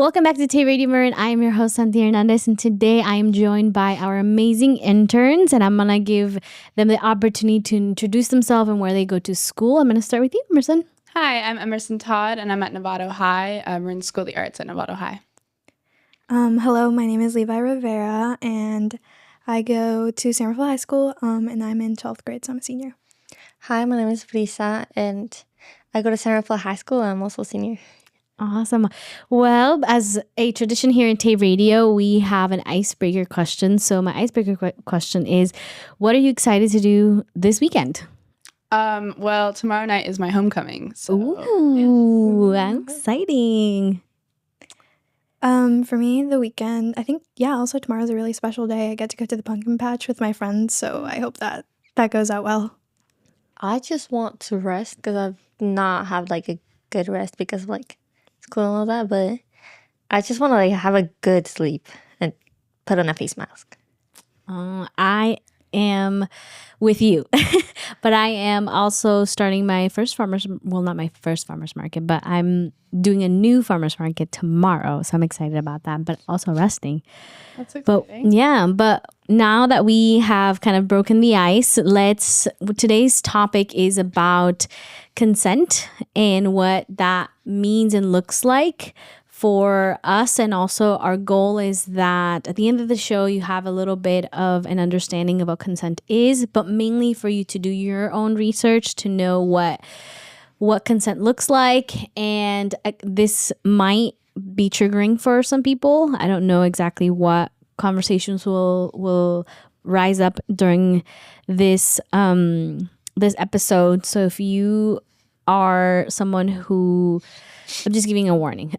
Welcome back to TAY Radio Marin. I am your host, Santy Hernandez, and today I am joined by our amazing interns, and I'm going to give them the opportunity to introduce themselves and where they go to school. I'm going to start with you, Emerson. Hi, I'm Emerson Todd, and I'm at Novato High. We're in School of the Arts at Novato High. Hello, my name is Levi Rivera, and I go to San Rafael High School, and I'm in 12th grade, so I'm a senior. Hi, my name is Briza, and I go to San Rafael High School, and I'm also a senior. Awesome. Well, as a tradition here in TAY Radio, we have an icebreaker question. So my icebreaker question is, what are you excited to do this weekend? Well, tomorrow night is my homecoming. So, Ooh, exciting. For me, the weekend, I think, also tomorrow's a really special day. I get to go to the pumpkin patch with my friends, so I hope that goes out well. I just want to rest because I've not had like a good rest because of like school and all that, but I just want to like have a good sleep and put on a face mask. I am with you, but I am also starting my first not my first farmer's market, but I'm doing a new farmer's market tomorrow. So I'm excited about that, but also resting. That's exciting. But now that we have kind of broken the ice, today's topic is about consent and what that means and looks like for us. And also our goal is that at the end of the show, you have a little bit of an understanding of what consent is, but mainly for you to do your own research to know what consent looks like. And this might be triggering for some people. I don't know exactly what conversations will rise up during this this episode. So if you are someone who, I'm just giving a warning.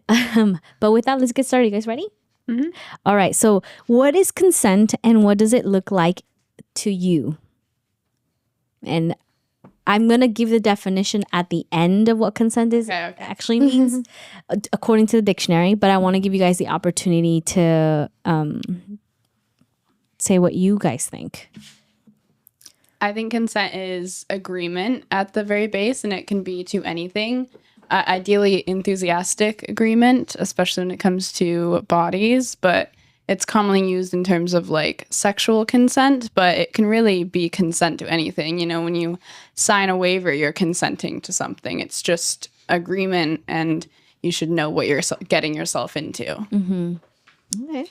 But with that, let's get started. You guys ready? Mm-hmm. All right. So what is consent and what does it look like to you? And I'm going to give the definition at the end of what consent is actually means according to the dictionary, but I want to give you guys the opportunity to say what you guys think. I think consent is agreement at the very base, and it can be to anything. Ideally, enthusiastic agreement, especially when it comes to bodies, but it's commonly used in terms of like sexual consent, but it can really be consent to anything. You know, when you sign a waiver, you're consenting to something. It's just agreement, and you should know what you're getting yourself into. Mm-hmm. Okay.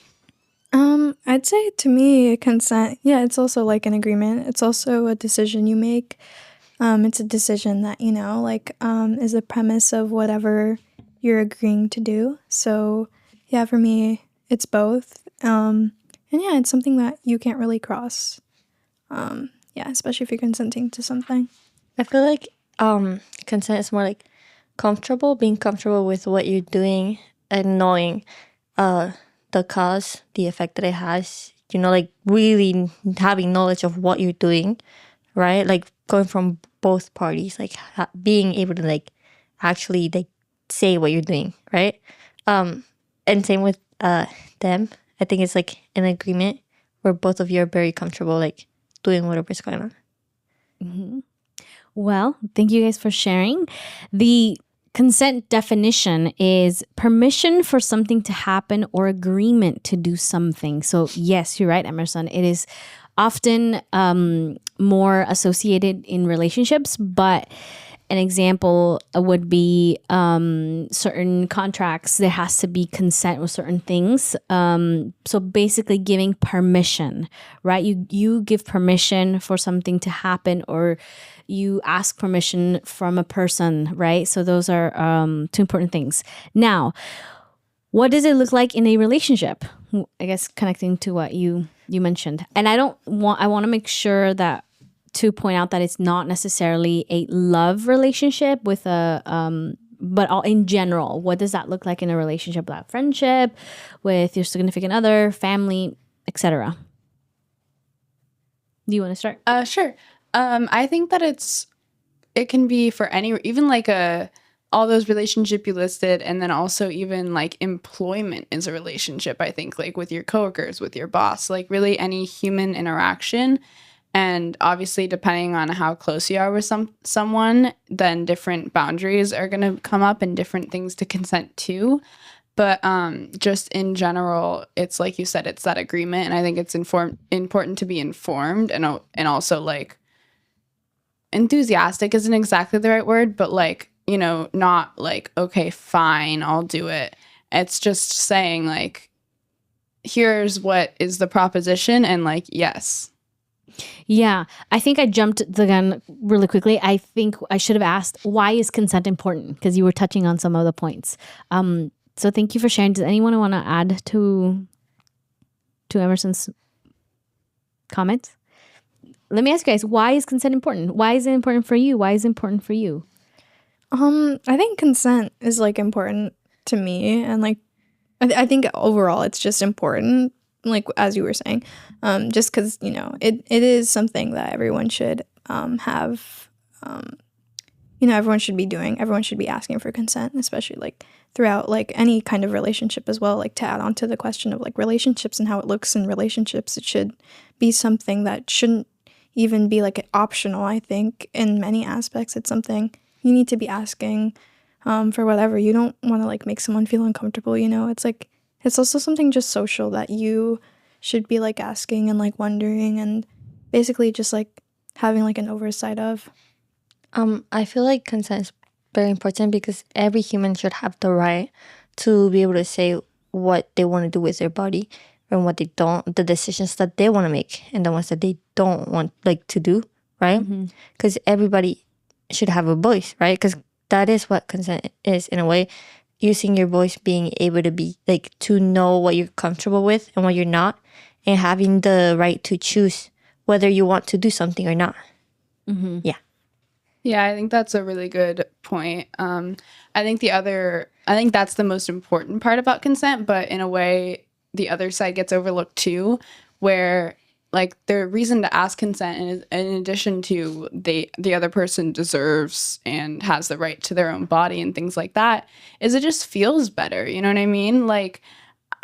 I'd say to me, consent, it's also like an agreement. It's also a decision you make. It's a decision that, is the premise of whatever you're agreeing to do. So, for me, it's both. And it's something that you can't really cross. Especially if you're consenting to something. I feel like consent is more like being comfortable with what you're doing and knowing the cause, the effect that it has, like really having knowledge of what you're doing, right? Like going from both parties, like being able to like actually like say what you're doing, right? And same with them. I think it's like an agreement where both of you are very comfortable like doing whatever's going on. Mm-hmm. Well, thank you guys for sharing. The consent definition is permission for something to happen or agreement to do something. So yes, you're right, Emerson. It is often more associated in relationships, but an example would be certain contracts. There has to be consent with certain things. So basically giving permission, right? You give permission for something to happen, or you ask permission from a person, right? So those are two important things. Now, what does it look like in a relationship? I guess connecting to what you mentioned. And I want to make sure that to point out that it's not necessarily a love relationship with but all in general. What does that look like in a relationship? Like friendship, with your significant other, family, etc. Do you want to start? Sure. I think that it can be for any, even like all those relationships you listed, and then also even like employment is a relationship. I think like with your coworkers, with your boss, like really any human interaction. And obviously, depending on how close you are with someone, then different boundaries are going to come up and different things to consent to. But just in general, it's like you said, it's that agreement, and I think it's important to be informed, and also like enthusiastic isn't exactly the right word, but like, you know, not like, okay, fine, I'll do it. It's just saying like, here's what is the proposition, and like, yes. Yeah, I think I jumped the gun really quickly. I think I should have asked, why is consent important? Because you were touching on some of the points. So thank you for sharing. Does anyone want to add to Emerson's comments? Let me ask you guys, why is consent important? Why is it important for you? Why is it important for you? I think consent is like important to me, and like I think overall it's just important, like as you were saying, just because, you know, it is something that everyone should have, you know, everyone should be doing. Everyone should be asking for consent, especially like throughout like any kind of relationship as well. Like to add on to the question of like relationships and how it looks in relationships, it should be something that shouldn't even be like optional. I think in many aspects it's something you need to be asking for whatever. You don't want to like make someone feel uncomfortable, you know. It's like it's also something just social that you should be like asking and like wondering and basically just like having like an oversight of. I feel like consent is very important because every human should have the right to be able to say what they want to do with their body and what they don't, the decisions that they want to make and the ones that they don't want like to do, right? Because everybody should have a voice, right? Because that is what consent is in a way. Using your voice, being able to be like to know what you're comfortable with and what you're not, and having the right to choose whether you want to do something or not. Yeah, I think that's a really good point. I think that's the most important part about consent, but in a way, the other side gets overlooked too, where like the reason to ask consent is in addition to the other person deserves and has the right to their own body and things like that, is it just feels better. You know what I mean? Like,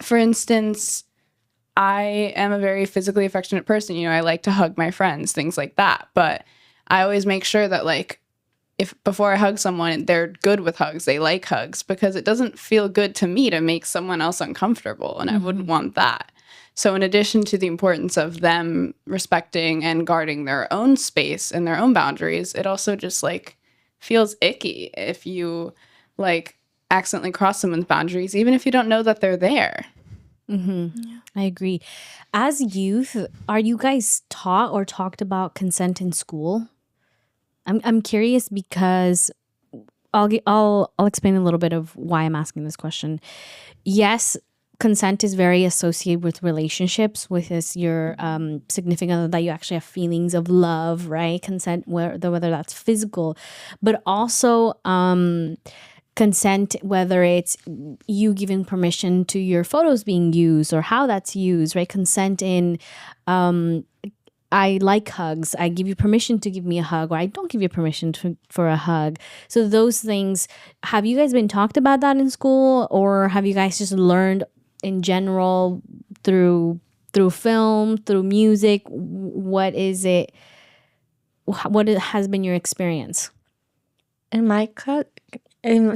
for instance, I am a very physically affectionate person. You know, I like to hug my friends, things like that. But I always make sure that like if before I hug someone, they're good with hugs, they like hugs, because it doesn't feel good to me to make someone else uncomfortable, and I wouldn't want that. So in addition to the importance of them respecting and guarding their own space and their own boundaries, it also just like feels icky if you like accidentally cross someone's boundaries, even if you don't know that they're there. I agree. As youth, are you guys taught or talked about consent in school? I'm curious because I'll explain a little bit of why I'm asking this question. Yes, consent is very associated with relationships, with your significant other, that you actually have feelings of love, right? Consent, whether that's physical, but also consent, whether it's you giving permission to your photos being used or how that's used, right? Consent in I like hugs. I give you permission to give me a hug, or I don't give you permission for a hug. So those things, have you guys been talked about that in school, or have you guys just learned in general through film, through music? What is it? Has been your experience? In my class, in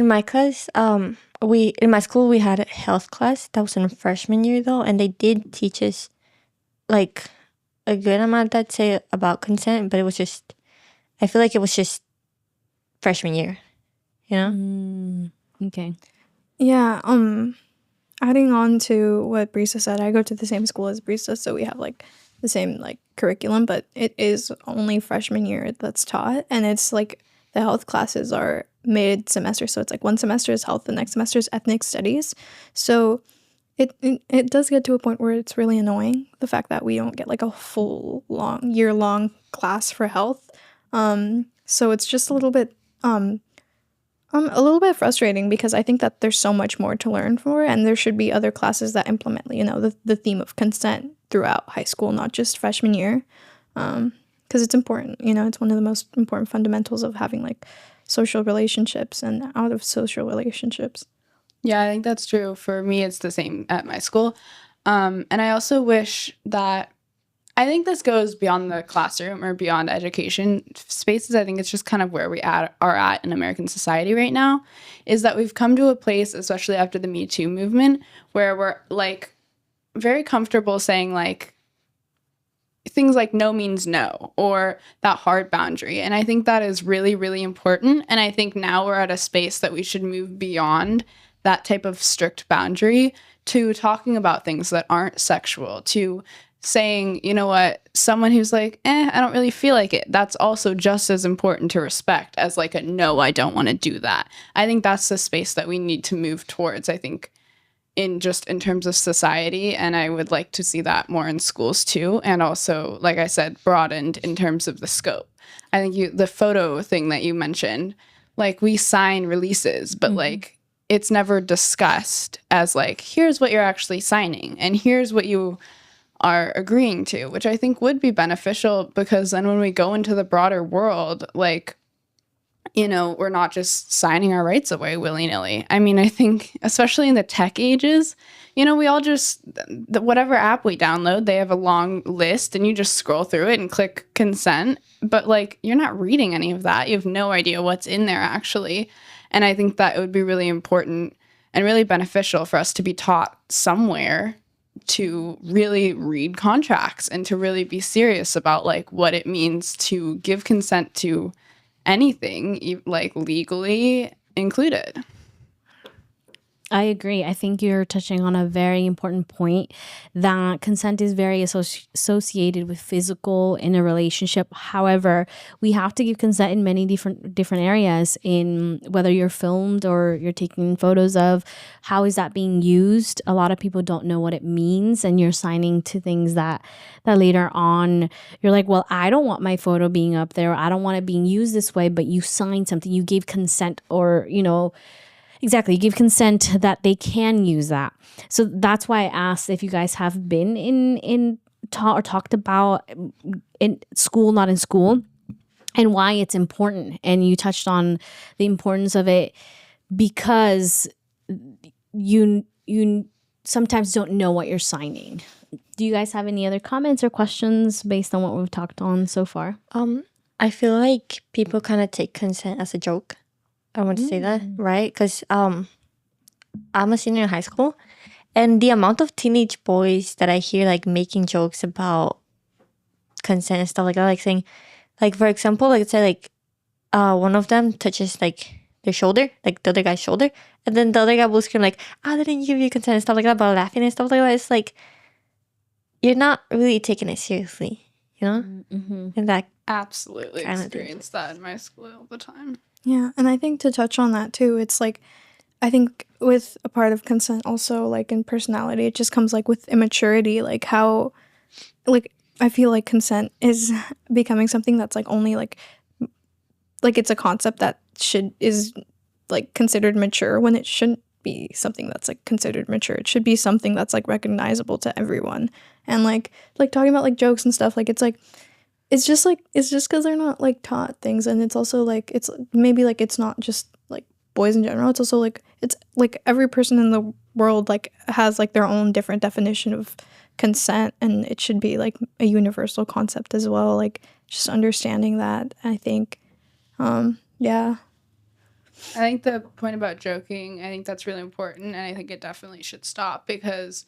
my school we had a health class that was in freshman year though, and they did teach us like a good amount, I'd say, about consent, but it was just, I feel like it was just freshman year, you know? Okay. Yeah, adding on to what Briza said, I go to the same school as Briza, so we have like the same like curriculum, but it is only freshman year that's taught, and it's like the health classes are mid-semester, so it's like one semester is health, the next semester is ethnic studies. So it does get to a point where it's really annoying, the fact that we don't get like a full year-long class for health. So it's just a little bit frustrating, because I think that there's so much more to learn for, and there should be other classes that implement, you know, the theme of consent throughout high school, not just freshman year, because it's important. You know, it's one of the most important fundamentals of having like social relationships and out of social relationships. Yeah, I think that's true. For me, it's the same at my school. And I also wish that I think this goes beyond the classroom or beyond education spaces. I think it's just kind of where we are at in American society right now, is that we've come to a place, especially after the Me Too movement, where we're like very comfortable saying like things like no means no, or that hard boundary. And I think that is really, really important. And I think now we're at a space that we should move beyond that type of strict boundary to talking about things that aren't sexual, to saying, you know what, someone who's like, I don't really feel like it, that's also just as important to respect as like a no, I don't want to do that. I think that's the space that we need to move towards, I think, in terms of society. And I would like to see that more in schools too. And also, like I said, broadened in terms of the scope. I think the photo thing that you mentioned, like we sign releases, but like it's never discussed as like, here's what you're actually signing and here's what you are agreeing to, which I think would be beneficial, because then when we go into the broader world, like, you know, we're not just signing our rights away willy-nilly. I mean, I think especially in the tech ages, you know, we all just, whatever app we download, they have a long list and you just scroll through it and click consent. But like, you're not reading any of that. You have no idea what's in there actually. And I think that it would be really important and really beneficial for us to be taught somewhere to really read contracts and to really be serious about like what it means to give consent to anything, like legally included. I agree. I think you're touching on a very important point, that consent is very associated with physical in a relationship. However, we have to give consent in many different areas, in whether you're filmed or you're taking photos of. How is that being used? A lot of people don't know what it means, and you're signing to things that later on you're like, well, I don't want my photo being up there. I don't want it being used this way, but you signed something. You gave consent, or, you know, exactly, you give consent that they can use that. So that's why I asked if you guys have been talked about in school, not in school, and why it's important. And you touched on the importance of it because you sometimes don't know what you're signing. Do you guys have any other comments or questions based on what we've talked on so far? I feel like people kind of take consent as a joke. I want to say that, right? Because I'm a senior in high school, and the amount of teenage boys that I hear like making jokes about consent and stuff like that, like saying, like for example, like say like one of them touches like their shoulder, like the other guy's shoulder, and then the other guy will scream like, "I didn't give you consent" and stuff like that, but laughing and stuff like that. It's like you're not really taking it seriously, you know? Mm-hmm. And that Absolutely experienced that in my school all the time. Yeah, and I think to touch on that too, it's like, I think with a part of consent also, like in personality, it just comes like with immaturity, like how, like, I feel like consent is becoming something that's like only like it's a concept that is like considered mature, when it shouldn't be something that's like considered mature. It should be something that's like recognizable to everyone. And like talking about like jokes and stuff, like it's just because they're not like taught things. And it's also like, it's maybe like it's not just like boys in general, it's also like, it's like every person in the world like has like their own different definition of consent, and it should be like a universal concept as well, like just understanding that. I think yeah, I think the point about joking, I think that's really important, and I think it definitely should stop, because,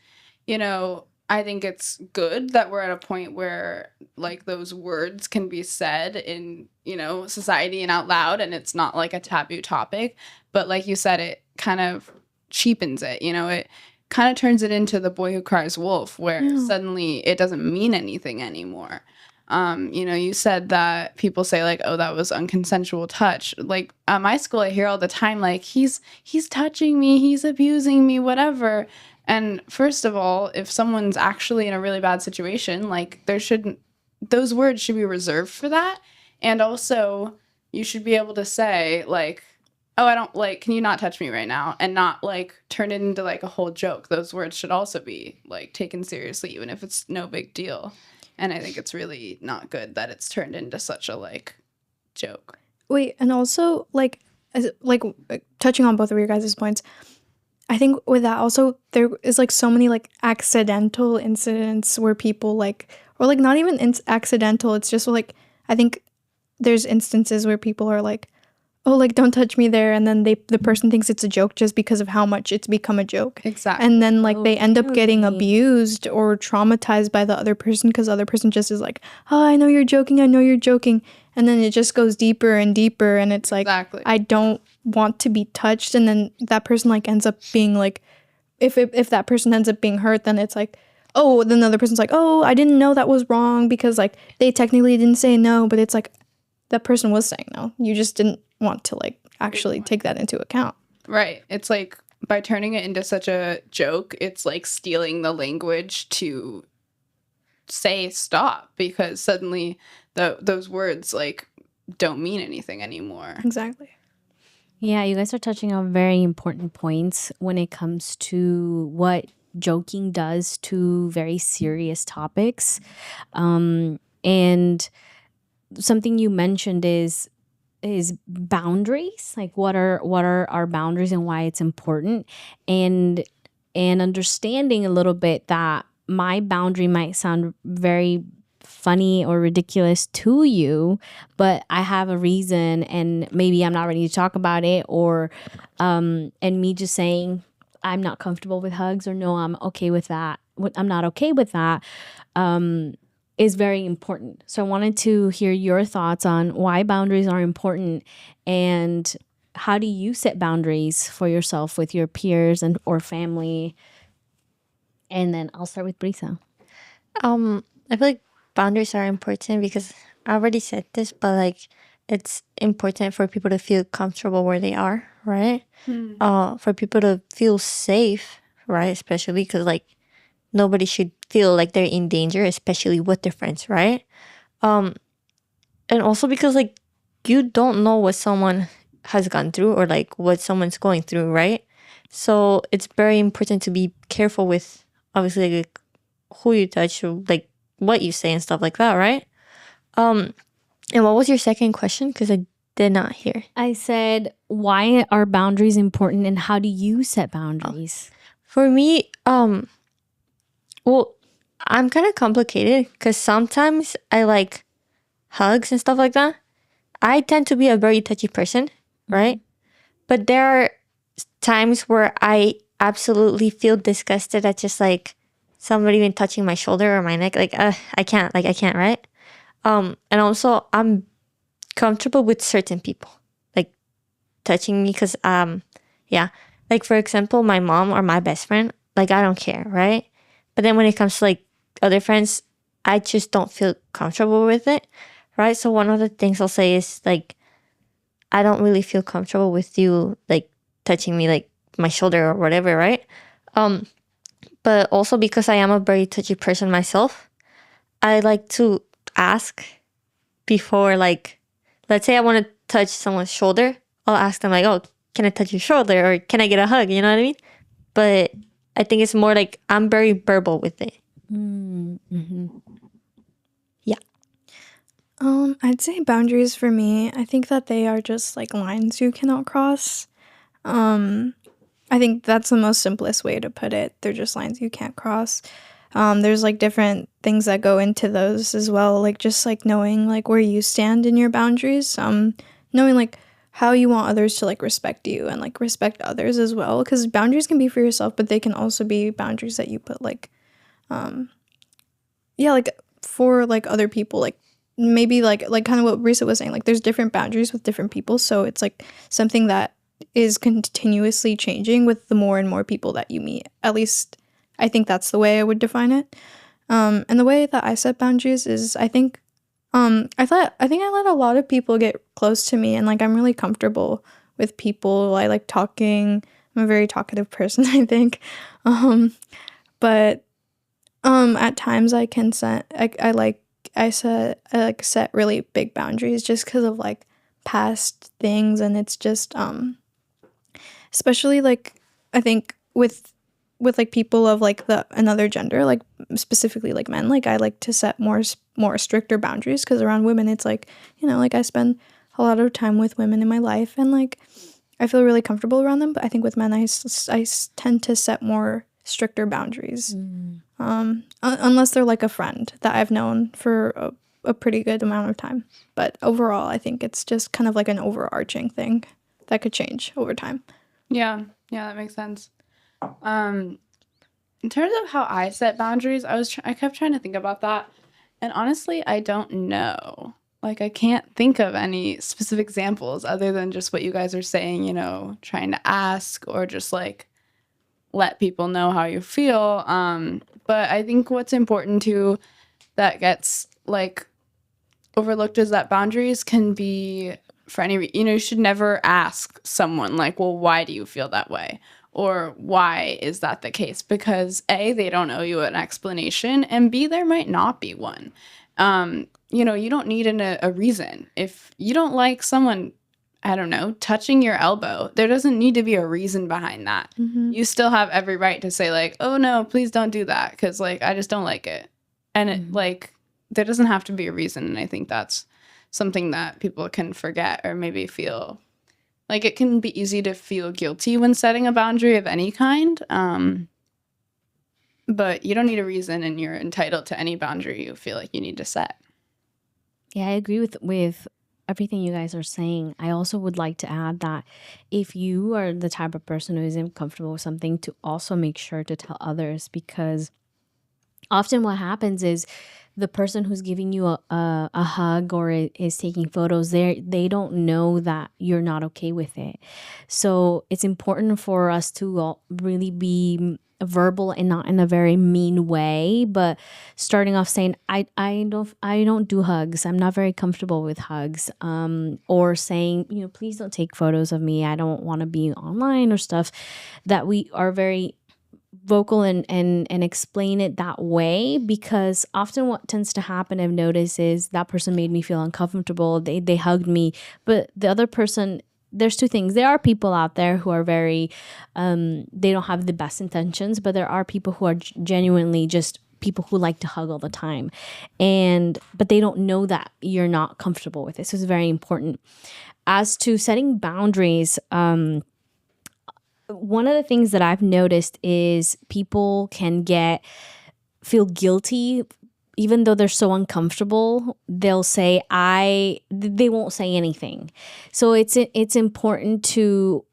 you know, I think it's good that we're at a point where like those words can be said in, you know, society and out loud, and it's not like a taboo topic. But like you said, it kind of cheapens it, you know, it kind of turns it into the boy who cries wolf, where suddenly it doesn't mean anything anymore. You know, you said that people say like, oh, that was unconsensual touch. Like at my school, I hear all the time, like, he's touching me, he's abusing me, whatever. And first of all, if someone's actually in a really bad situation, like those words should be reserved for that. And also you should be able to say like, oh, I don't like, can you not touch me right now? And not like turn it into like a whole joke. Those words should also be like taken seriously, even if it's no big deal. And I think it's really not good that it's turned into such a like joke. Wait, and also like touching on both of your guys' points, I think with that also there is like so many like accidental incidents where people like, or like not even accidental, it's just like I think there's instances where people are like, oh, like don't touch me there, and then the person thinks it's a joke just because of how much it's become a joke. Exactly. And then like they end up getting really? abused or traumatized by the other person because the other person just is like, oh, I know you're joking, and then it just goes deeper and deeper, and it's like, Exactly. I don't want to be touched, and then that person like ends up being like, if that person ends up being hurt, then it's like, oh, then the other person's like, oh, I didn't know that was wrong, because like they technically didn't say no, but it's like that person was saying no, you just didn't want to like actually take that into account. Right. It's like by turning it into such a joke, it's like stealing the language to say stop, because suddenly those words like don't mean anything anymore. Exactly. Yeah, you guys are touching on very important points when it comes to what joking does to very serious topics. And something you mentioned is boundaries. Like what are our boundaries and why it's important, and understanding a little bit that my boundary might sound very funny or ridiculous to you, but I have a reason, and maybe I'm not ready to talk about it, or and me just saying I'm not comfortable with hugs, or no, I'm okay with that, I'm not okay with that, is very important. So I wanted to hear your thoughts on why boundaries are important, and how do you set boundaries for yourself with your peers and or family. And then I'll start with Brisa. I feel like boundaries are important because I already said this, but like it's important for people to feel comfortable where they are, right? For people to feel safe, right? Especially because like nobody should feel like they're in danger, especially with their friends, right? And also because like you don't know what someone has gone through or like what someone's going through, right? So it's very important to be careful with obviously like who you touch, or, like what you say and stuff like that, right? And what was your second question? Because I did not hear. I said, why are boundaries important, and how do you set boundaries? For me, well, I'm kind of complicated because sometimes I like hugs and stuff like that. I tend to be a very touchy person, right? But there are times where I absolutely feel disgusted at just like somebody even touching my shoulder or my neck. Like, I can't, right? And also I'm comfortable with certain people like touching me because, yeah. Like, for example, my mom or my best friend, like, I don't care, right? But then when it comes to like other friends, I just don't feel comfortable with it, right? So one of the things I'll say is like, I don't really feel comfortable with you like touching me like my shoulder or whatever, right? But also because I am a very touchy person myself, I like to ask before, like, let's say I want to touch someone's shoulder, I'll ask them like, oh, can I touch your shoulder, or can I get a hug? You know what I mean? But I think it's more like I'm very verbal with it. Yeah. I'd say boundaries for me, I think that they are just like lines you cannot cross. I think that's the most simplest way to put it. They're just lines you can't cross. There's like different things that go into those as well, like just like knowing like where you stand in your boundaries, knowing like how you want others to like respect you and like respect others as well, because boundaries can be for yourself, but they can also be boundaries that you put like like for like other people, like maybe like kind of what Risa was saying, like there's different boundaries with different people, so it's like something that is continuously changing with the more and more people that you meet. At least I think that's the way I would define it. And the way that I set boundaries is I think I let a lot of people get close to me, and like I'm really comfortable with people. I like talking. I'm a very talkative person, I think. But at times I can set I set really big boundaries just because of like past things, and it's just especially like I think with like people of like another gender, like specifically like men, like I like to set more stricter boundaries, because around women it's like, you know, like I spend a lot of time with women in my life, and like I feel really comfortable around them. But I think with men, I tend to set more stricter boundaries. Unless they're like a friend that I've known for a pretty good amount of time. But overall, I think it's just kind of like an overarching thing that could change over time. Yeah, that makes sense. In terms of how I set boundaries, I kept trying to think about that. And honestly, I don't know. Like, I can't think of any specific examples other than just what you guys are saying, you know, trying to ask or just like let people know how you feel. But I think what's important too that gets like overlooked is that boundaries can be for any, you know, you should never ask someone like, well, why do you feel that way? Or why is that the case? Because A, they don't owe you an explanation, and B, there might not be one. You know, you don't need a reason. If you don't like someone, I don't know, touching your elbow, there doesn't need to be a reason behind that. You still have every right to say like, oh no, please don't do that, because like I just don't like it. And it like there doesn't have to be a reason. And I think that's something that people can forget or maybe feel like it can be easy to feel guilty when setting a boundary of any kind. But you don't need a reason, and you're entitled to any boundary you feel like you need to set. Yeah, I agree with everything you guys are saying. I also would like to add that if you are the type of person who isn't comfortable with something, to also make sure to tell others, because often what happens is the person who's giving you a hug or is taking photos, they don't know that you're not okay with it. So it's important for us to really be verbal and not in a very mean way, but starting off saying, I don't do hugs. I'm not very comfortable with hugs. Or saying, you know, please don't take photos of me. I don't want to be online or stuff. That we are very vocal and explain it that way, because often what tends to happen, I've noticed, is that person made me feel uncomfortable. They hugged me, but the other person, there's two things. There are people out there who are very, they don't have the best intentions, but there are people who are genuinely just people who like to hug all the time, but they don't know that you're not comfortable with it. So it's very important. As to setting boundaries, one of the things that I've noticed is people can feel guilty even though they're so uncomfortable. They'll say they won't say anything. So it's important to,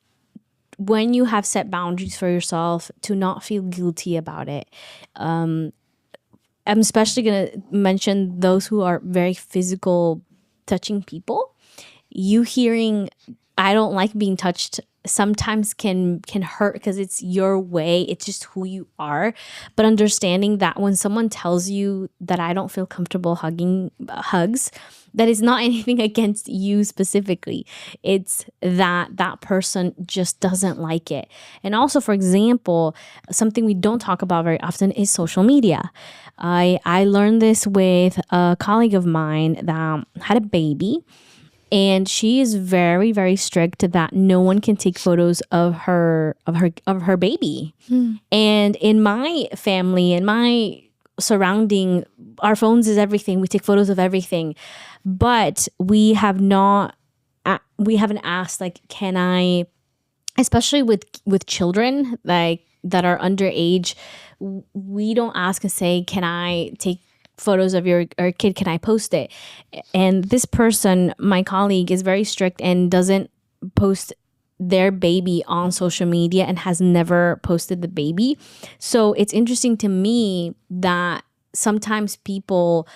when you have set boundaries for yourself, to not feel guilty about it. I'm especially going to mention those who are very physical touching people. You hearing, I don't like being touched, sometimes can hurt because it's your way. It's just who you are. But understanding that when someone tells you that I don't feel comfortable hugs, that is not anything against you specifically. It's that person just doesn't like it. And also, for example, something we don't talk about very often is social media. I learned this with a colleague of mine that had a baby. And she is very, very strict that no one can take photos of her baby. And in my family, in my surrounding, our phones is everything. We take photos of everything, but we haven't asked, like, can I, especially with children like that are underage, we don't ask and say, can I take photos of your kid, can I post it? And this person, my colleague, is very strict and doesn't post their baby on social media and has never posted the baby. So it's interesting to me that sometimes people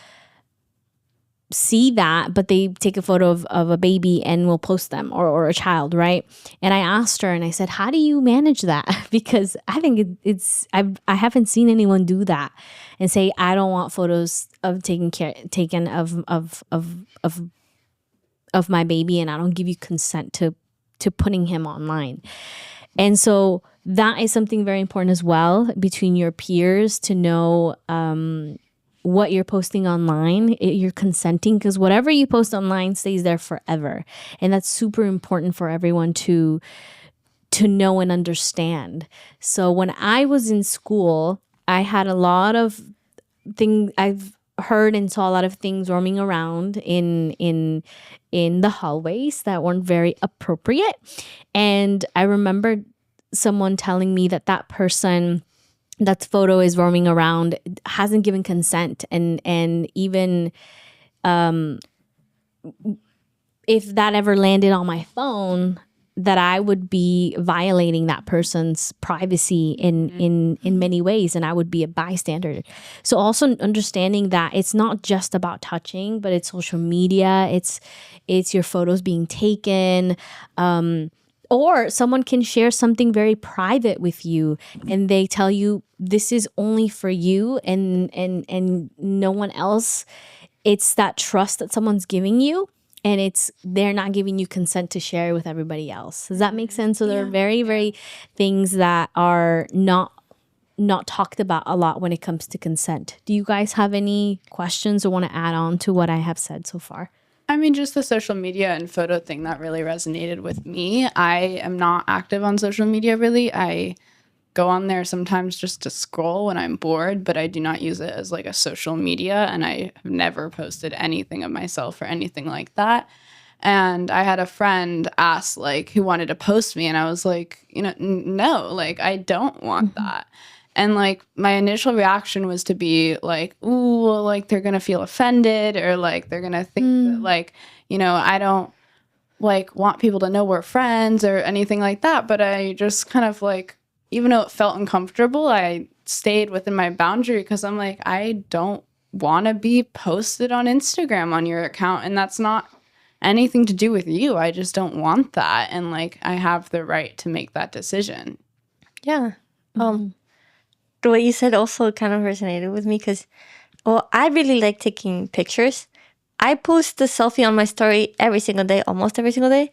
see that, but they take a photo of a baby and will post them, or a child, right? And I asked her and I said, how do you manage that? Because I think I haven't seen anyone do that and say, I don't want photos of taken of my baby, and I don't give you consent to putting him online. And so that is something very important as well between your peers, to know what you're posting online. You're consenting, because whatever you post online stays there forever. And that's super important for everyone to know and understand. So when I was in school, I had a lot of things. heard and saw a lot of things roaming around in the hallways that weren't very appropriate. And I remember someone telling me that person that photo is roaming around hasn't given consent, and even if that ever landed on my phone, that I would be violating that person's privacy in many ways, and I would be a bystander. So also understanding that it's not just about touching, but it's social media, it's your photos being taken, or someone can share something very private with you and they tell you this is only for you and no one else. It's that trust that someone's giving you, and they're not giving you consent to share with everybody else. Does that make sense? So there are very, very things that are not talked about a lot when it comes to consent. Do you guys have any questions or want to add on to what I have said so far? I mean, just the social media and photo thing that really resonated with me. I am not active on social media, really. I go on there sometimes just to scroll when I'm bored, but I do not use it as like a social media, and I have never posted anything of myself or anything like that. And I had a friend ask like who wanted to post me, and I was like, no, like I don't want that. And like my initial reaction was to be like, ooh, well, like they're gonna feel offended, or like they're gonna think that like, I don't like want people to know we're friends or anything like that. But I just kind of like, even though it felt uncomfortable, I stayed within my boundary because I'm like, I don't want to be posted on Instagram on your account. And that's not anything to do with you. I just don't want that. And like, I have the right to make that decision. Yeah. The way you said also kind of resonated with me because, well, I really like taking pictures. I post a selfie on my story every single day, almost every single day.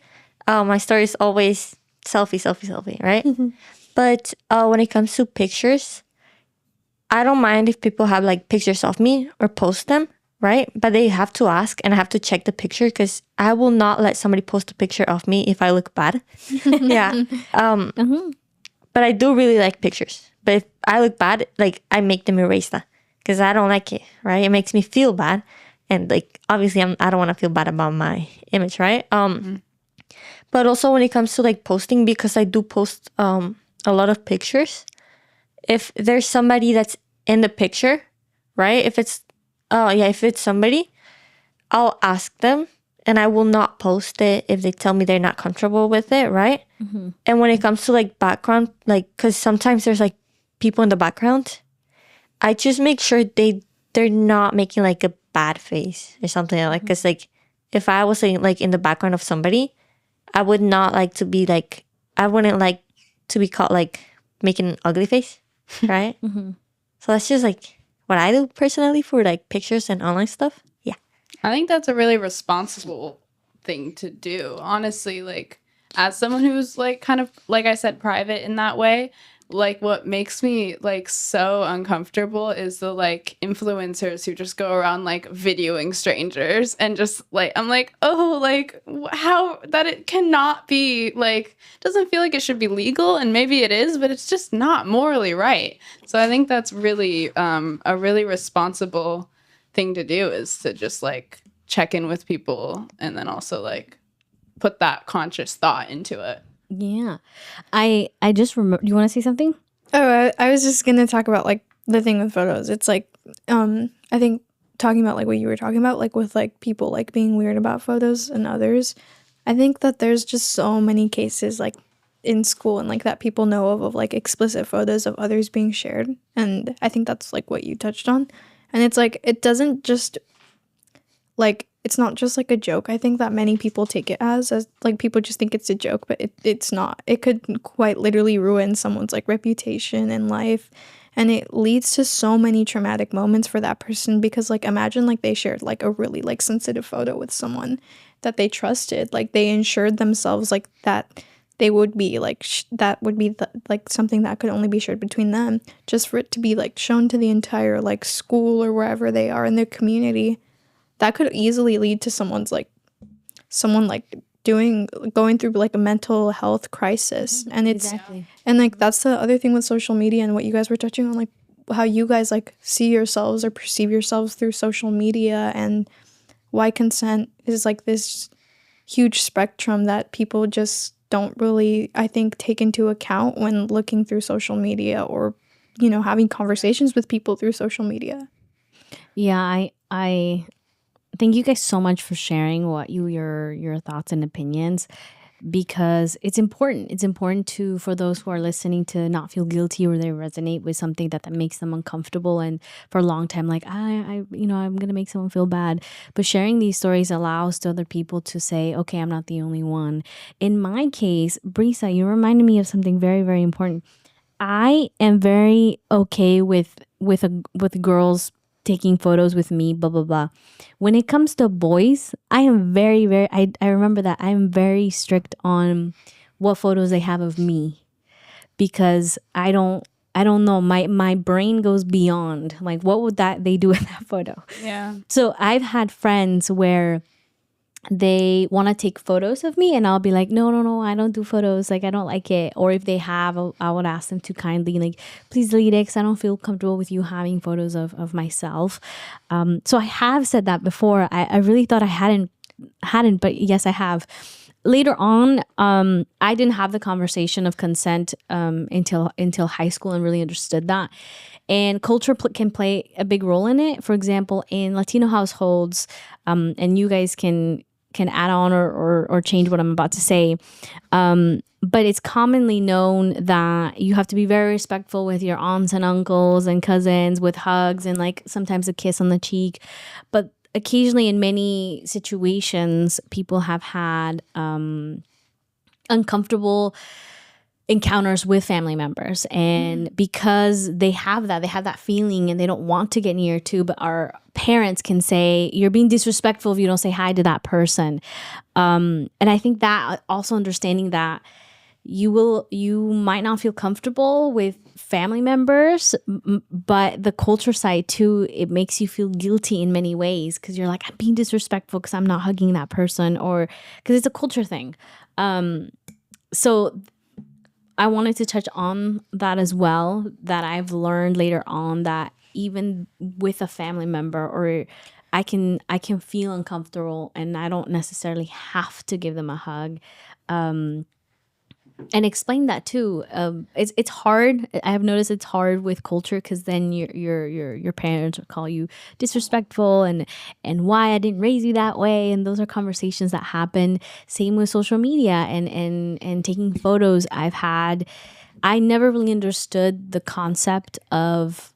My story is always selfie, right? But when it comes to pictures, I don't mind if people have like pictures of me or post them, right? But they have to ask and I have to check the picture because I will not let somebody post a picture of me if I look bad. Yeah. But I do really like pictures. But if I look bad, like I make them erase that because I don't like it, right? It makes me feel bad. And like, obviously I don't want to feel bad about my image, right? But also when it comes to like posting, because I do post a lot of pictures, if there's somebody that's in the picture, right? If it's somebody, I'll ask them and I will not post it if they tell me they're not comfortable with it, right? And when it comes to like background, like, because sometimes there's like people in the background, I just make sure they're not making like a bad face or something like, because like if I was like in the background of somebody, I would not like to be like, I wouldn't like to be caught like making an ugly face, right? So that's just like what I do personally for like pictures and online stuff. Yeah. I think that's a really responsible thing to do. Honestly, like as someone who's like kind of, like I said, private in that way, like what makes me like so uncomfortable is the like influencers who just go around like videoing strangers and just like, I'm like, oh, like how that it cannot be like, doesn't feel like it should be legal, and maybe it is, but it's just not morally right. So I think that's really a really responsible thing to do, is to just like check in with people and then also like put that conscious thought into it. Yeah. I just remember, you want to say something? Oh, I was just going to talk about like the thing with photos. It's like, I think talking about like what you were talking about, like with like people like being weird about photos and others. I think that there's just so many cases like in school and like that people know of like explicit photos of others being shared. And I think that's like what you touched on. And it's like, it doesn't just like, it's not just like a joke. I think that many people take it as like people just think it's a joke, but it's not. It could quite literally ruin someone's like reputation and life. And it leads to so many traumatic moments for that person, because like imagine like they shared like a really like sensitive photo with someone that they trusted. Like they ensured themselves like that they would be like that would be like something that could only be shared between them, just for it to be like shown to the entire like school or wherever they are in their community. That could easily lead to someone going through like a mental health crisis. And it's Exactly. and like that's the other thing with social media and what you guys were touching on, like how you guys like see yourselves or perceive yourselves through social media, and why consent is like this huge spectrum that people just don't really, I think, take into account when looking through social media, or having conversations with people through social media. Yeah, I thank you guys so much for sharing your thoughts and opinions, because it's important. It's important for those who are listening to not feel guilty, or they resonate with something that makes them uncomfortable, and for a long time, like I'm gonna make someone feel bad. But sharing these stories allows to other people to say, okay, I'm not the only one. In my case, Briza, you reminded me of something very, very important. I am very okay with girls taking photos with me, blah blah blah. When it comes to boys, I am very, very, I remember that I am very strict on what photos they have of me, because I don't know, my brain goes beyond, like, what would they do with that photo? Yeah. So I've had friends where they want to take photos of me, and I'll be like, no, I don't do photos, like I don't like it. Or if they have, I would ask them to kindly, like, please delete it, because I don't feel comfortable with you having photos of myself. So I have said that before. I really thought I hadn't, but yes, I have. Later on, I didn't have the conversation of consent until high school, and really understood that. And culture can play a big role in it. For example, in Latino households, and you guys can add on or change what I'm about to say. But it's commonly known that you have to be very respectful with your aunts and uncles and cousins, with hugs and like sometimes a kiss on the cheek. But occasionally, in many situations, people have had uncomfortable encounters with family members, and because they have that feeling, and they don't want to get near to, but our parents can say, you're being disrespectful if you don't say hi to that person. And I think that also understanding that you might not feel comfortable with family members, but the culture side too, it makes you feel guilty in many ways, because you're like, I'm being disrespectful because I'm not hugging that person, or because it's a culture thing. So I wanted to touch on that as well, that I've learned later on that even with a family member, or I can feel uncomfortable, and I don't necessarily have to give them a hug. And explain that too. It's hard. I have noticed it's hard with culture, because then your parents will call you disrespectful, and why I didn't raise you that way, and those are conversations that happen. Same with social media and taking photos. I never really understood the concept of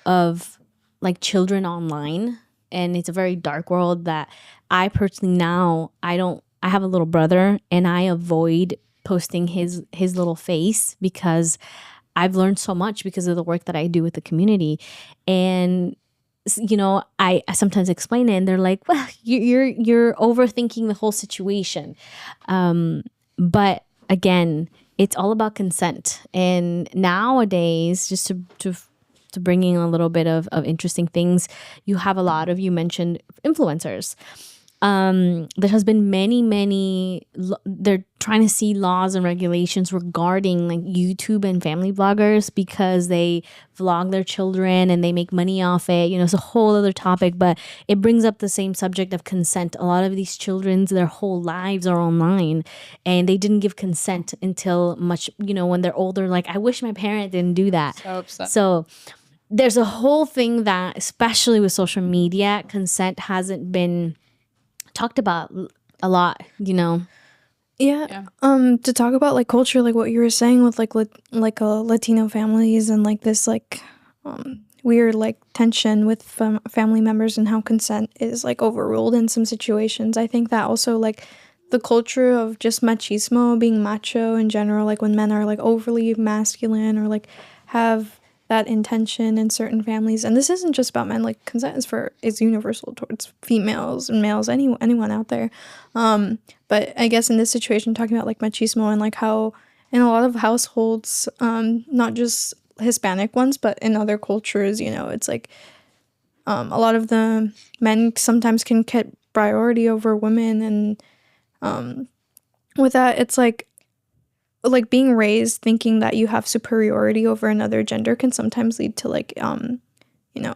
like children online, and it's a very dark world that I personally now I have a little brother, and I avoid posting his little face, because I've learned so much because of the work that I do with the community. And I sometimes explain it, and they're like, well, you're overthinking the whole situation. But again, it's all about consent. And nowadays, just to bring in a little bit of interesting things, you have a lot of, you mentioned influencers. There has been many, they're trying to see laws and regulations regarding like YouTube and family bloggers, because they vlog their children and they make money off it. It's a whole other topic, but it brings up the same subject of consent. A lot of these children's, their whole lives are online, and they didn't give consent until much, when they're older. Like, I wish my parent didn't do that. So upset. So there's a whole thing that, especially with social media, consent hasn't been talked about a lot, Yeah. To talk about like culture, like what you were saying with like Latino families, and like this like weird like tension with family members, and how consent is like overruled in some situations. I think that also like the culture of just machismo, being macho in general, like when men are like overly masculine, or like have that intention in certain families. And this isn't just about men, like consent is universal towards females and males, anyone out there. But I guess in this situation, talking about like machismo, and like how in a lot of households, not just Hispanic ones, but in other cultures, it's like a lot of the men sometimes can get priority over women. And with that, it's like like being raised thinking that you have superiority over another gender can sometimes lead to like you know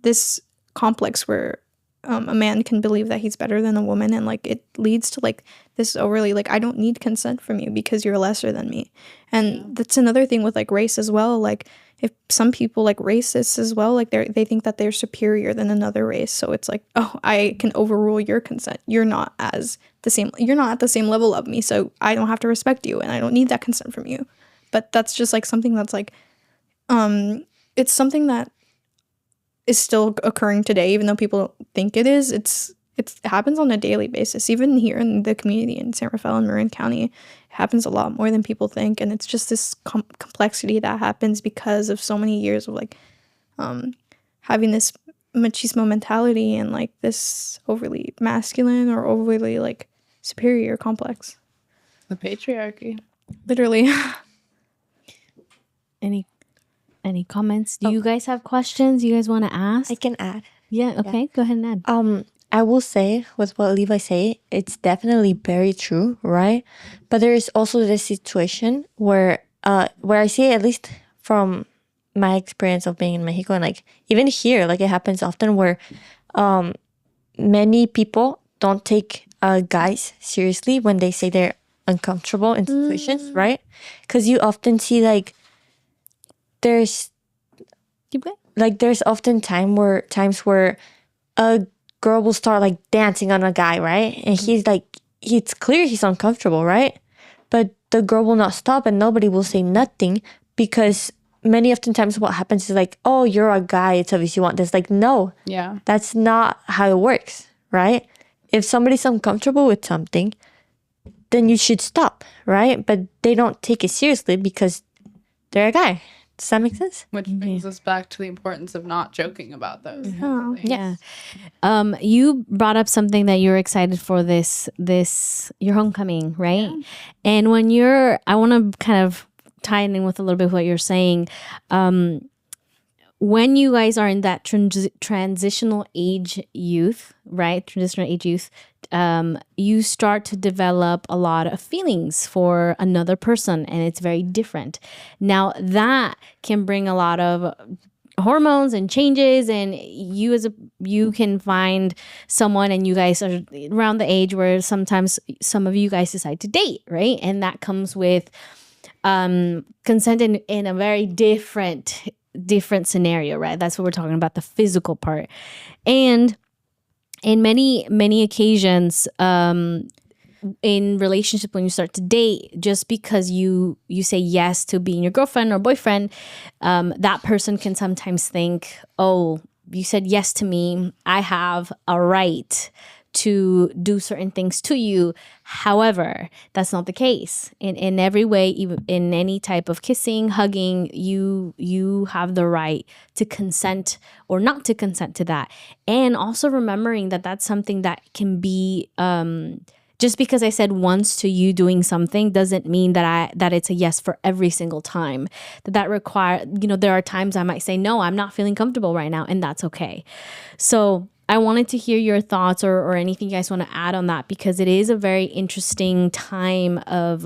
this complex where a man can believe that he's better than a woman, and like it leads to like this overly like, I don't need consent from you because you're lesser than me. And that's another thing with like race as well. Like if some people like racists as well, like they think that they're superior than another race, so it's like, oh, I can overrule your consent, you're not at the same level of me, so I don't have to respect you and I don't need that consent from you. But that's just like something that's like it's something that is still occurring today, even though people think it is. It happens on a daily basis, even here in the community in San Rafael and Marin County. It happens a lot more than people think, and it's just this complexity that happens because of so many years of like having this machismo mentality and like this overly masculine or overly like superior complex. The patriarchy. Literally. Any comments? Do you guys have questions you guys want to ask? I can add. Yeah, okay. Go ahead and add. I will say with what Levi say, it's definitely very true, right? But there is also this situation where I see, at least from my experience of being in Mexico and like even here, like it happens often where many people don't take guys seriously when they say they're uncomfortable in situations, right? Because you often see like there's often times where a girl will start like dancing on a guy, right? And he's like, it's clear he's uncomfortable, right? But the girl will not stop and nobody will say nothing, because many often times what happens is like, oh, you're a guy, it's obvious you want this. Like, no, that's not how it works, right? If somebody's uncomfortable with something, then you should stop, right? But they don't take it seriously because they're a guy. Does that make sense? Which brings us back to the importance of not joking about those. Oh, Yeah. You brought up something that you're excited for this your homecoming, right? Yeah. And when I want to kind of tie it in with a little bit of what you're saying. When you guys are in that transitional age youth, right? Transitional age youth, you start to develop a lot of feelings for another person, and it's very different. Now that can bring a lot of hormones and changes, and you can find someone, and you guys are around the age where sometimes some of you guys decide to date, right? And that comes with consent in a very different scenario, right? That's what we're talking about, the physical part. And in many occasions, in relationship, when you start to date, just because you say yes to being your girlfriend or boyfriend, that person can sometimes think, oh, you said yes to me, I have a right to do certain things to you. However, that's not the case. In every way, even in any type of kissing, hugging, you have the right to consent or not to consent to that. And also remembering that that's something that can be just because I said once to you doing something doesn't mean that it's a yes for every single time. That require, there are times I might say, no, I'm not feeling comfortable right now, and that's okay. So I wanted to hear your thoughts or anything you guys want to add on that, because it is a very interesting time of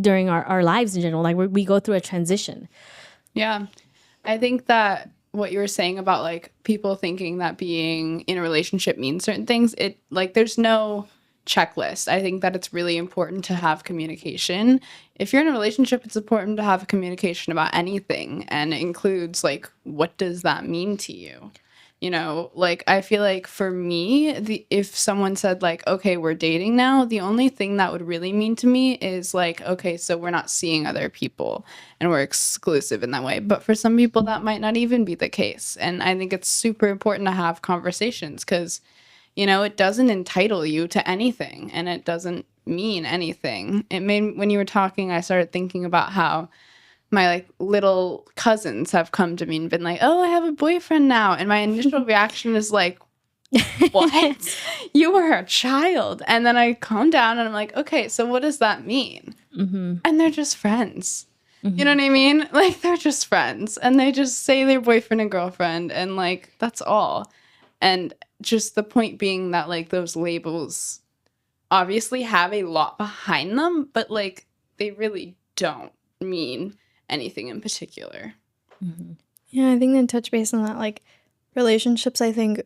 during our lives in general. Like we go through a transition. Yeah. I think that what you were saying about like people thinking that being in a relationship means certain things, there's no checklist. I think that it's really important to have communication. If you're in a relationship, it's important to have communication about anything, and it includes like, what does that mean to you? I feel like for me, if someone said like, okay, we're dating now, the only thing that would really mean to me is like, okay, so we're not seeing other people and we're exclusive in that way. But for some people, that might not even be the case. And I think it's super important to have conversations because, it doesn't entitle you to anything and it doesn't mean anything. When you were talking, I started thinking about how my like little cousins have come to me and been like, oh, I have a boyfriend now. And my initial reaction is like, what? You were a child. And then I calm down and I'm like, okay, so what does that mean? Mm-hmm. And they're just friends. Mm-hmm. You know what I mean? Like they're just friends and they just say they're boyfriend and girlfriend and like, that's all. And just the point being that like those labels obviously have a lot behind them, but like they really don't mean anything in particular. Mm-hmm. Yeah, I think then touch base on that, like relationships, I think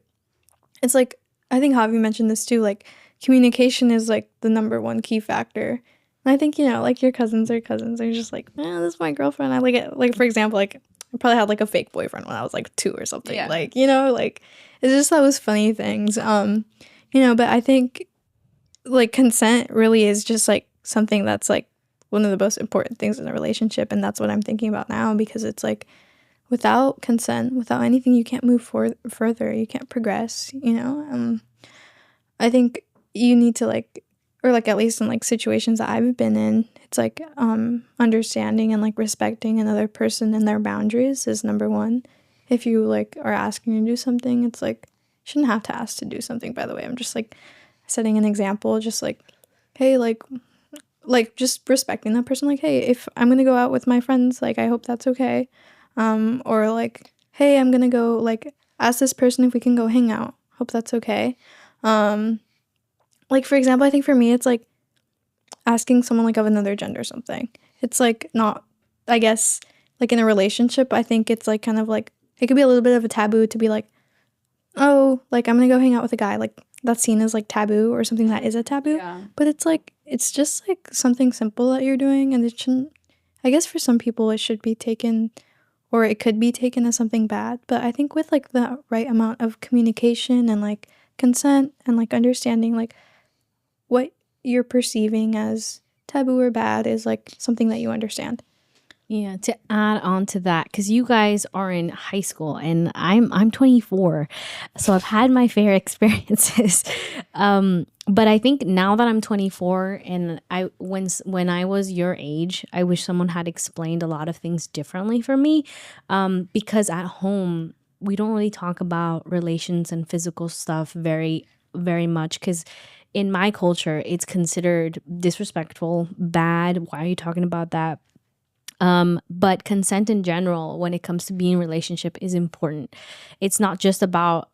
it's like, I think Javi mentioned this too, like communication is like the number one key factor. And I think, you know, like your cousins are just like, this is my girlfriend. I like it. Like, for example, like I probably had like a fake boyfriend when I was like 2 or something. Yeah. Like, you know, like it's just those funny things. You know, but I think like consent really is just like something that's like one of the most important things in a relationship. And that's what I'm thinking about now, because it's like without consent, without anything, you can't move further. You can't progress, you know? I think you need to like, or like at least in like situations that I've been in, it's like understanding and like respecting another person and their boundaries is number one. If you like are asking to do something, it's like, you shouldn't have to ask to do something, by the way. I'm just like setting an example, just like, hey, like just respecting that person. Like, hey, if I'm going to go out with my friends, like, I hope that's okay. Or like, hey, I'm gonna go like ask this person if we can go hang out. Hope that's okay. Like for example, I think for me it's like asking someone like of another gender or something. It's like not, I guess, like in a relationship, I think it's like kind of like it could be a little bit of a taboo to be like, oh, like I'm gonna go hang out with a guy. Like that's seen as like taboo or something that is a taboo. Yeah. But it's like it's just like something simple that you're doing, and it shouldn't, I guess for some people it should be taken, or it could be taken as something bad. But I think with like the right amount of communication and like consent and like understanding like what you're perceiving as taboo or bad is like something that you understand. Yeah, to add on to that, because you guys are in high school and I'm 24, so I've had my fair experiences. But I think now that I'm 24 and when I was your age, I wish someone had explained a lot of things differently for me, because at home we don't really talk about relations and physical stuff very, very much, because in my culture it's considered disrespectful, bad. Why are you talking about that? But consent in general, when it comes to being in a relationship, is important. It's not just about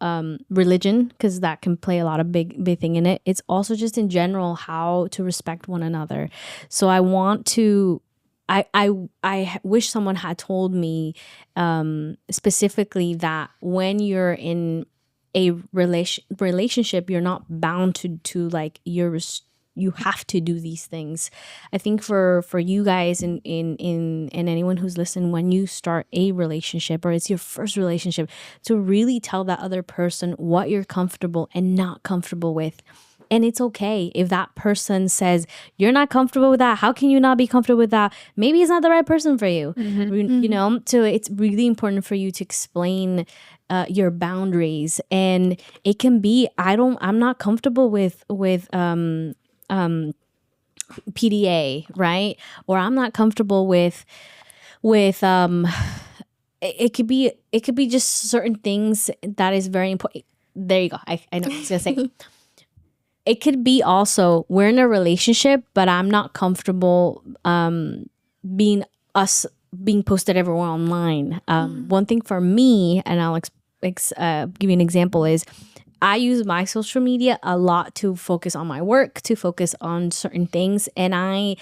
religion, because that can play a lot of big thing in it. It's also just in general how to respect one another. So I want to, I wish someone had told me specifically that when you're in a relationship, you're not bound to like you have to do these things. I think for you guys and anyone who's listening, when you start a relationship or it's your first relationship, to really tell that other person what you're comfortable and not comfortable with. And it's okay if that person says, you're not comfortable with that. How can you not be comfortable with that? Maybe it's not the right person for you. You know, so it's really important for you to explain your boundaries. And it can be, I'm not comfortable with PDA, right? Or I'm not comfortable with it could be just certain things that is very important. There you go. I know what I was gonna say. It could be also we're in a relationship, but I'm not comfortable being posted everywhere online. One thing for me, and I'll give you an example, is I use my social media a lot to focus on my work, to focus on certain things. And I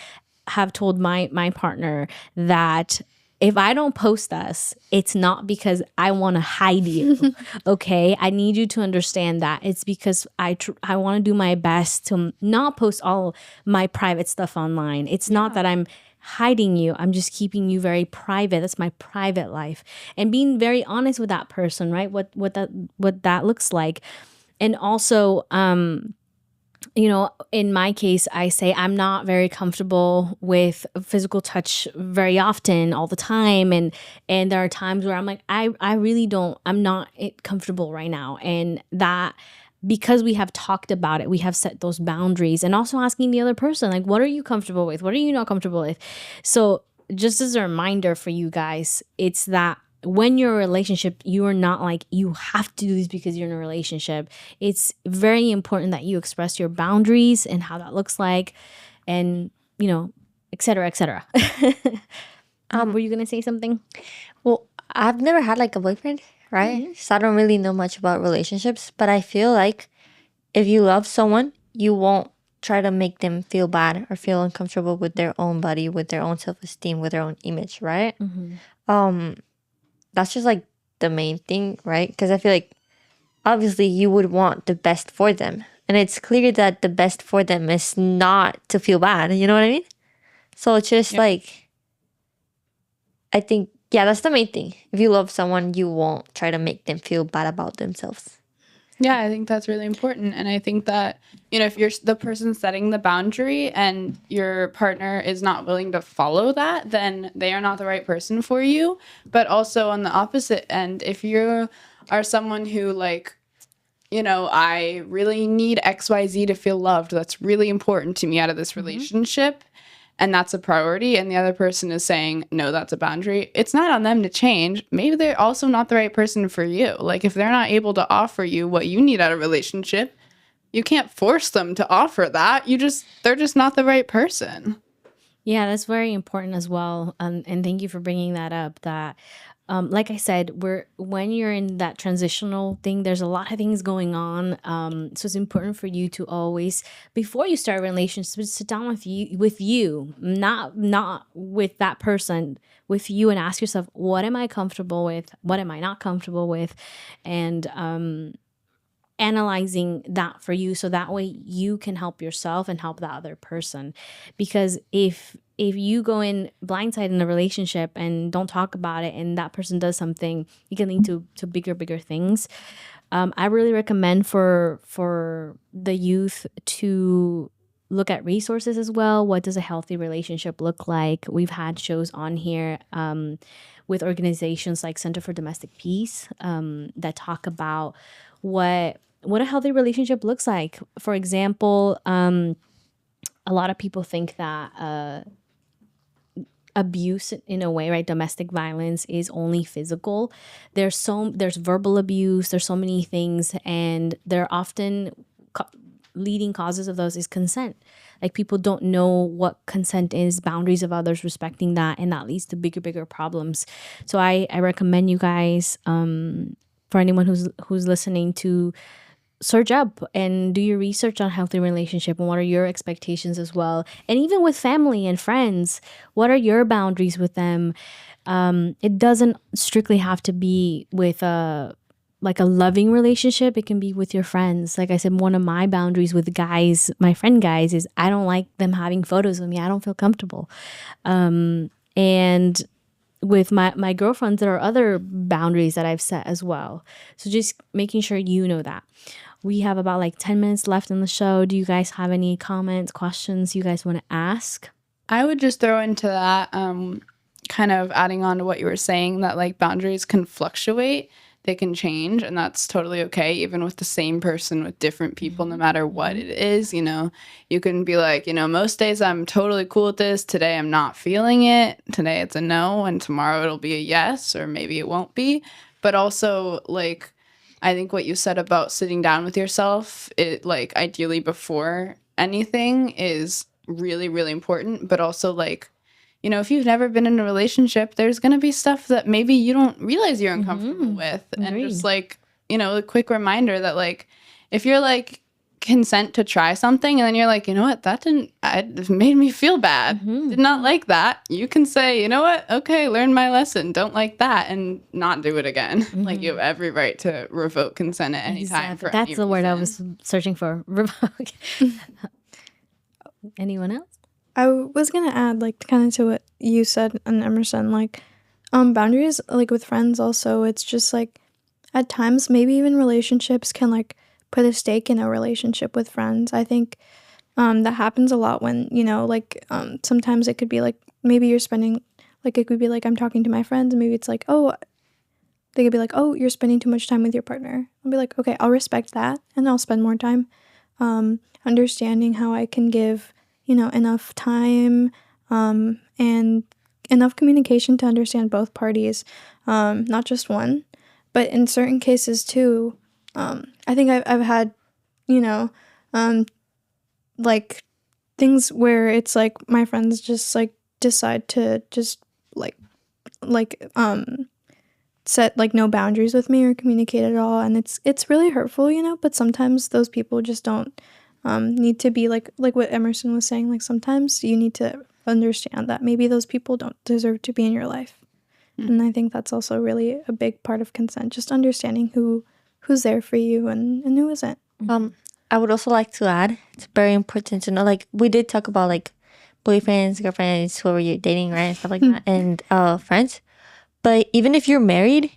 have told my partner that if I don't post us, it's not because I want to hide you, okay? I need you to understand that. It's because I want to do my best to not post all my private stuff online. It's not that I'm hiding you. I'm just keeping you very private. That's my private life. And being very honest with that person, right? What that looks like. And also, you know, in my case, I say I'm not very comfortable with physical touch very often, all the time. And there are times where I'm like, I really don't, I'm not comfortable right now. And that, because we have talked about it, we have set those boundaries, and also asking the other person, like, what are you comfortable with? What are you not comfortable with? So just as a reminder for you guys, it's that when you're in a relationship, you are not like, you have to do this because you're in a relationship. It's very important that you express your boundaries and how that looks like, and, you know, et cetera, et cetera. Were you going to say something? Well, I've never had like a boyfriend, right? So I don't really know much about relationships, but I feel like if you love someone, you won't try to make them feel bad or feel uncomfortable with their own body, with their own self-esteem, with their own image, right? That's just like the main thing, right? Because I feel like obviously you would want the best for them, and it's clear that the best for them is not to feel bad, you know what I mean? So it's just like, I think, yeah, that's the main thing. If you love someone, you won't try to make them feel bad about themselves. Yeah, I think that's really important. And I think that, if you're the person setting the boundary and your partner is not willing to follow that, then they are not the right person for you. But also on the opposite end, if you are someone who like, I really need XYZ to feel loved, that's really important to me out of this relationship, and that's a priority, and the other person is saying, no, that's a boundary, it's not on them to change. Maybe they're also not the right person for you. Like, if they're not able to offer you what you need out of a relationship, you can't force them to offer that. They're just not the right person. Yeah, that's very important as well. And thank you for bringing that up. That, like I said, when you're in that transitional thing, there's a lot of things going on. So it's important for you to always, before you start a relationship, sit down with you, not with that person, with you, and ask yourself, what am I comfortable with? What am I not comfortable with? And analyzing that for you, so that way you can help yourself and help the other person. Because if you go in blindsided in a relationship and don't talk about it, and that person does something, it can lead to bigger things. I really recommend for the youth to look at resources as well. What does a healthy relationship look like? We've had shows on here with organizations like Center for Domestic Peace that talk about what a healthy relationship looks like. For example, a lot of people think that abuse, in a way, right? Domestic violence is only physical. There's verbal abuse. There's so many things, and they're often leading causes of those is consent. Like, people don't know what consent is, boundaries of others, respecting that, and that leads to bigger problems. So I recommend you guys, for anyone who's listening, to search up and do your research on healthy relationship and what are your expectations as well. And even with family and friends, what are your boundaries with them? It doesn't strictly have to be with a loving relationship. It can be with your friends. Like I said, one of my boundaries with guys, my friend guys, is I don't like them having photos of me. I don't feel comfortable. And with my girlfriends, there are other boundaries that I've set as well. So just making sure you know that. We have about 10 minutes left in the show. Do you guys have any comments, questions you guys want to ask? I would just throw into that, kind of adding on to what you were saying, that boundaries can fluctuate. They can change, and that's totally okay, even with the same person, with different people, no matter what it is. You can be like, most days I'm totally cool with this. Today I'm not feeling it. Today it's a no, and tomorrow it'll be a yes, or maybe it won't be. But also, I think what you said about sitting down with yourself, ideally before anything, is really, really important. But also, if you've never been in a relationship, there's going to be stuff that maybe you don't realize you're uncomfortable with. And just a quick reminder that if you're consent to try something and then you're like, you know what, it made me feel bad. Did not like that. You can say, you know what, okay, learn my lesson. Don't like that, and not do it again. You have every right to revoke consent at any time. For That's any the word I reason. was searching for. Revoke. Anyone else? I was gonna add, kind of to what you said, and Emerson, boundaries, with friends also, it's just, at times, maybe even relationships can, put a stake in a relationship with friends. I think that happens a lot when, sometimes it could be, maybe you're spending, it could be, I'm talking to my friends, and maybe it's oh, they could be oh, you're spending too much time with your partner. I'll be okay, I'll respect that, and I'll spend more time understanding how I can give enough time and enough communication to understand both parties, not just one. But in certain cases too, I think I've had, things where it's my friends just decide to just set no boundaries with me or communicate at all, and it's really hurtful, but sometimes those people just don't need to be like what Emerson was saying. Like sometimes you need to understand that maybe those people don't deserve to be in your life. And I think that's also really a big part of consent, just understanding who's there for you and who isn't. I would also like to add, it's very important to know, like, we did talk about, like, boyfriends, girlfriends, who are you dating, right, and stuff like that, and friends. But even if you're married,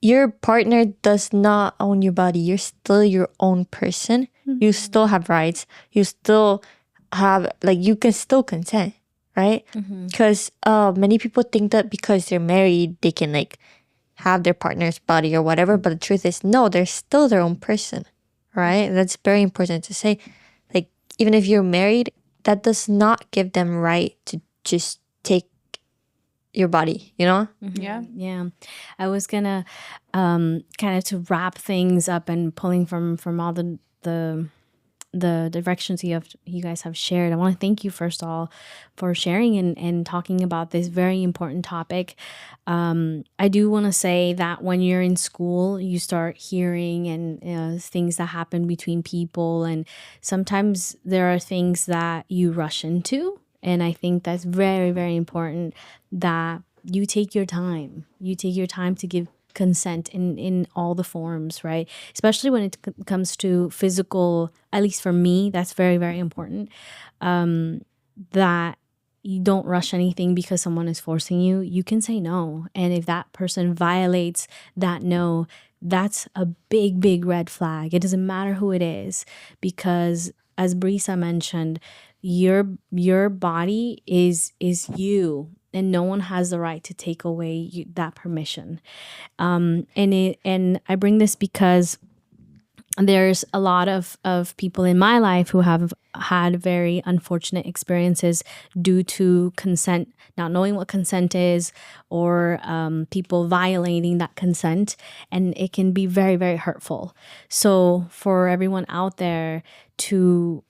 your partner does not own your body. You're still your own person. You still have rights. You still have, like, you can still consent, right? Because many people think that because they're married, they can, like, have their partner's body or whatever. But the truth is, no, they're still their own person, right? That's very important to say. Like, even if you're married, that does not give them right to just take your body, you know? Yeah. I was gonna kind of to wrap things up and pulling from all the directions you guys have shared. I want to thank you first of all for sharing and talking about this very important topic. I do want to say that when you're in school, you start hearing and things that happen between people, and sometimes there are things that you rush into. And I think that's very, very important that you take your time. You take your time to give consent in all the forms, right? Especially when it comes to physical, at least for me, that's very, very important. That you don't rush anything because someone is forcing you. You can say no. And if that person violates that no, that's a big, big red flag. It doesn't matter who it is, because as Briza mentioned, your body is you, and no one has the right to take away that permission. And I bring this because there's a lot of people in my life who have had very unfortunate experiences due to consent, not knowing what consent is, or people violating that consent, and it can be very, very hurtful. So for everyone out there to,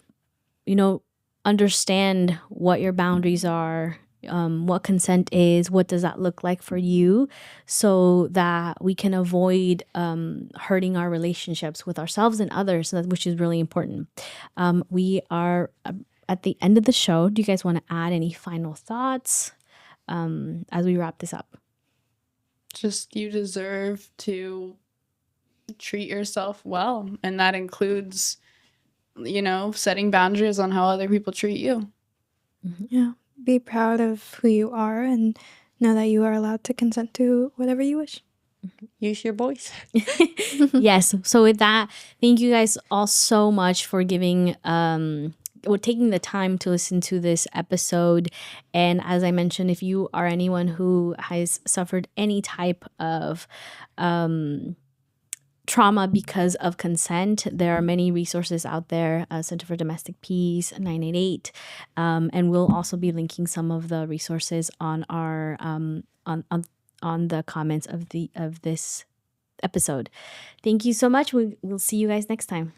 understand what your boundaries are, what consent is, what does that look like for you, so that we can avoid hurting our relationships with ourselves and others, which is really important. We are at the end of the show. Do you guys want to add any final thoughts as we wrap this up? Just, you deserve to treat yourself well, and that includes, setting boundaries on how other people treat you. Yeah. Be proud of who you are and know that you are allowed to consent to whatever you wish. Use your voice. Yes. So with that, thank you guys all so much for giving taking the time to listen to this episode. And as I mentioned, if you are anyone who has suffered any type of trauma because of consent, there are many resources out there, Center for Domestic Peace, 988, and we'll also be linking some of the resources on our on the comments of this episode. Thank you so much. We'll see you guys next time.